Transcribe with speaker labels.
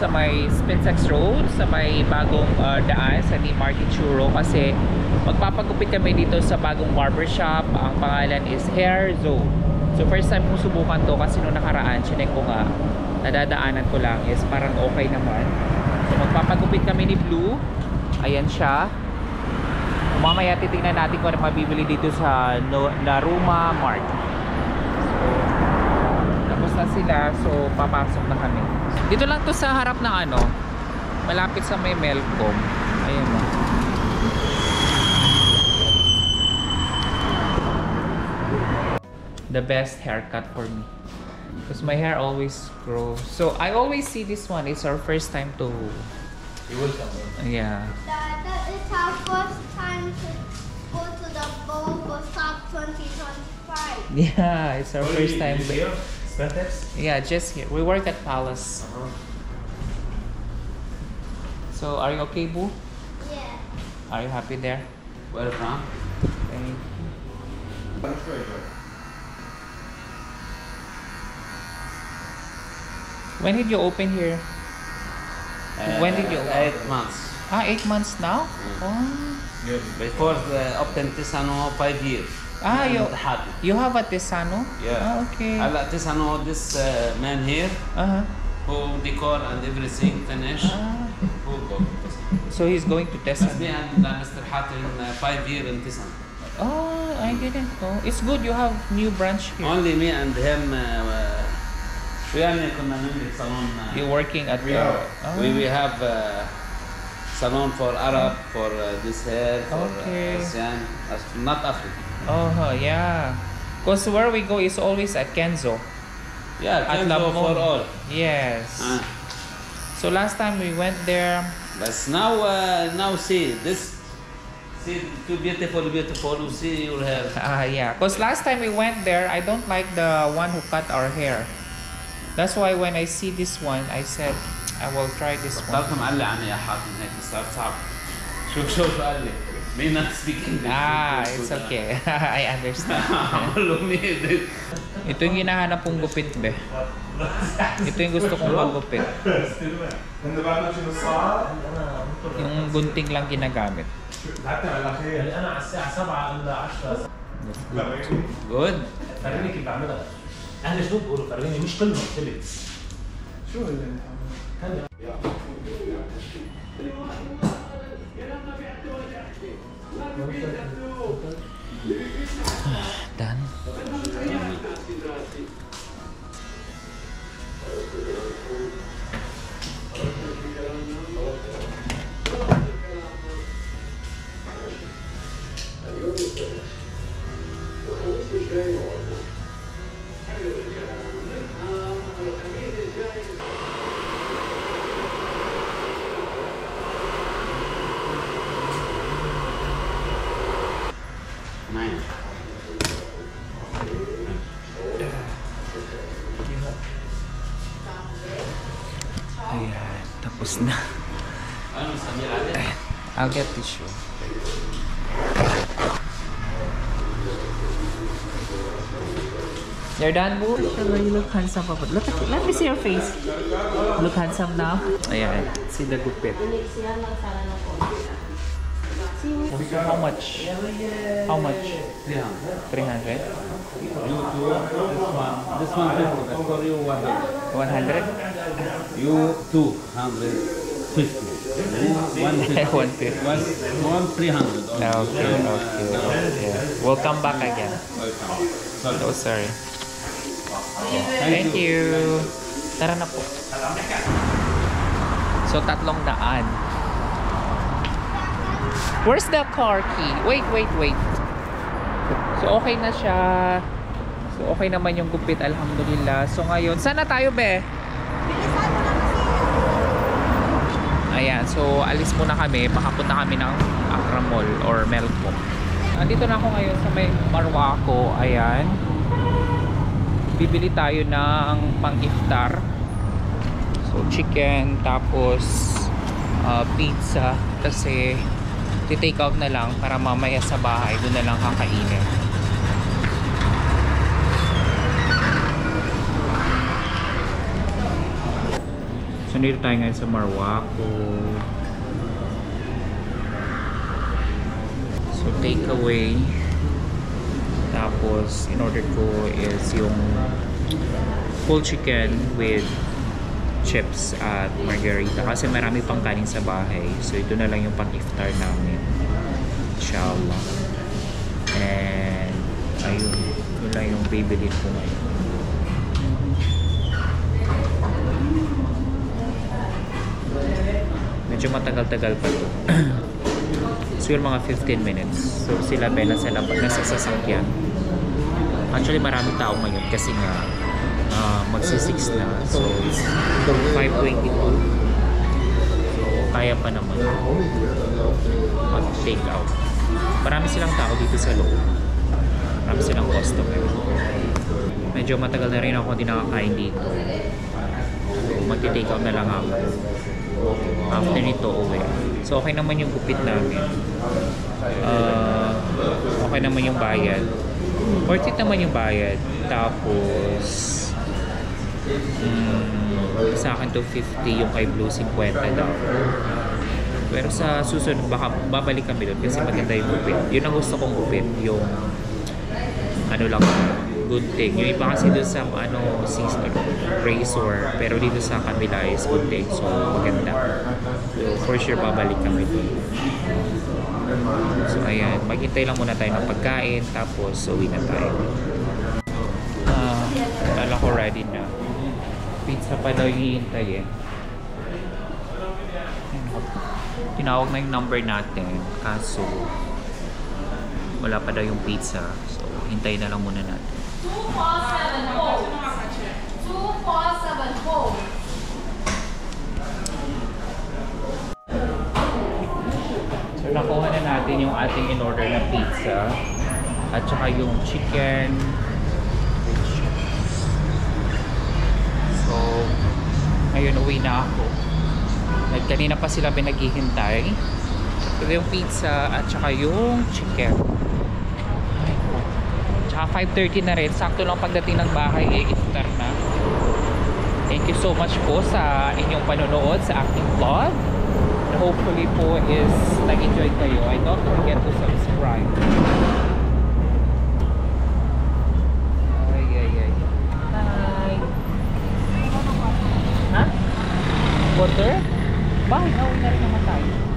Speaker 1: sa may Spinsax Road, sa may bagong daan sa Ni Martin Churro kasi magpapagupit kami dito sa bagong barbershop. Ang pangalan is Hair Zone. So first time kong subukan to kasi nung nakaraan, chinek ko nga, nadadaanan ko lang, is parang okay naman. So magpapagupit kami ni Blue. Ayan siya. Mamaya titingnan natin kung ano mabibili dito sa Naruma Mart. Tapos na sila, so papasok na kami. Dito lang to sa harap ng ano, malapit sa may Melcom. Ayun o. The best haircut for me. Because my hair always grows. So I always see this one. It's our first time to...
Speaker 2: You will come.
Speaker 1: Yeah.
Speaker 3: That is our first time to go to the Bobo Stop 2025.
Speaker 1: Yeah, it's our first time.
Speaker 2: Here? Spentex?
Speaker 1: Yeah, just here. We work at Palace. So, are you okay, Boo?
Speaker 3: Yeah.
Speaker 1: Are you happy there?
Speaker 4: Where from?
Speaker 1: Thank you. When did you open here? When did you open?
Speaker 4: 8 months.
Speaker 1: Ah, 8 months now? Oh.
Speaker 4: Before the open Tisano 5 years.
Speaker 1: Ah,
Speaker 4: Happy.
Speaker 1: you have a Tesano?
Speaker 4: Yeah.
Speaker 1: Ah, okay.
Speaker 4: Ala Tisano, this man here,
Speaker 1: Uh-huh.
Speaker 4: who decor and everything finish,
Speaker 1: Ah.
Speaker 4: who go.
Speaker 1: So he's going to
Speaker 4: But
Speaker 1: Tesano.
Speaker 4: me and Mr. Hatim 5 years in Tisano.
Speaker 1: Oh, I didn't know. It's good you have new branch here.
Speaker 4: Only me and him. We are كنا نملك salon.
Speaker 1: You're working at
Speaker 4: We are. We have salon for Arab, for this hair, for
Speaker 1: Okay.
Speaker 4: Asian, not African.
Speaker 1: Oh, yeah. Because where we go is always at Kenzo.
Speaker 4: Yeah,
Speaker 1: At
Speaker 4: Kenzo
Speaker 1: Labmon.
Speaker 4: for all.
Speaker 1: Yes.
Speaker 4: Ah.
Speaker 1: So last time we went there.
Speaker 4: But now see this. See too beautiful. You see your hair.
Speaker 1: Yeah. Because last time we went there, I don't like the one who cut our hair. That's why when I see this one, I said I will try this one.
Speaker 4: صرت معلق عني يا حاتم هيك صار صعب. شو قال لي؟ May not speak English.
Speaker 1: Ah, it's okay. I understand. Ito yung hinahanap kong gupit, be. Ito yung gusto kong magupit. Yung gunting lang ginagamit.
Speaker 2: انا على الساعه 7 الا 10
Speaker 4: Good.
Speaker 2: فريني كيف بعملها اهل شنو بيقولوا فريني مش كلهم فيليبس
Speaker 5: شو اللي
Speaker 1: Done.
Speaker 4: Nice.
Speaker 1: Ayan, tapos na.
Speaker 4: Ano sabi natin?
Speaker 1: I'll get tissue. You're done, Boo? You look handsome, Papa. Let me see your face. Look handsome now. Ayan, see the gupit. How much? How much?
Speaker 4: 300.
Speaker 1: 300?
Speaker 4: You two, this one 50, for you 100.
Speaker 1: 100?
Speaker 4: You 250. 150.
Speaker 1: 150.
Speaker 4: One 300.
Speaker 1: Okay. Yeah. We'll come back again.
Speaker 4: Welcome.
Speaker 1: Oh, sorry. Thank you. Tara na po. So, 300. Where's the car key? Wait. So, okay na siya. So, okay naman yung gupit. Alhamdulillah. So, ngayon, saan na tayo, be? Ayan. So, alis muna kami. Makapunta kami ng Accra Mall or Melcom. Andito na ako ngayon sa may Marwako. Ayan. Bibili tayo ng pang-iftar. So, chicken. Tapos, pizza. Kasi, take out na lang para mamaya sa bahay doon na lang kakainin. So Nandito tayo ngayon sa Marwaco. So, takeaway. Tapos, in order ko is yung full chicken with chips at margarita. Kasi marami pang kanin sa bahay. So, ito na lang yung pang-iftar namin. Inshallah. And, ayun. Yun lang yung bibili ko ngayon. Medyo matagal-tagal pa to. Siguro mga 15 minutes. So sila Ben nasa sasakyan. Actually maraming tao ngayon kasi nga magsi-6 na. So 5:22. So kaya pa naman mag-take out. Marami silang tao dito sa loob. Marami silang customer. Medyo matagal na rin ako hindi nakakain dito. So mag-take out na lang ako. After nito uwi. So okay naman yung gupit namin. Okay naman yung bayad. Worth it naman yung bayad. Tapos sa akin 250 yung kay Blue 50 daw. Pero sa susunod baka babalik kami doon kasi maganda yung gupit. Yun ang gusto kong gupit. Yung ano lang good thing. Yung iba kasi doon sa razor, pero dito sa kabila is good thing. So, maganda. So, for sure, babalik kami doon. So, ayan. Maghintay lang muna tayo ng pagkain, tapos uwi na tayo. Kala ko ready na. Pizza pa daw yung hihintay eh. Tinawag na yung number natin, kaso wala pa daw yung pizza. So, hintayin na lang muna natin.
Speaker 6: 247 hold. 247 hold.
Speaker 1: So nakuha na natin yung ating in-order na pizza at saka yung chicken. So ngayon uwi na ako. At kanina pa sila pinaghihintay. Ito yung pizza at saka yung chicken. 5:30 na rin. Sakto lang pagdating ng bahay iftar na. Thank you so much po sa inyong panonood sa aking vlog. And hopefully po is nag-enjoy kayo. I don't forget to subscribe. Ay. Hi. Ha? Water? Bakit? Nauwi na rin naman tayo.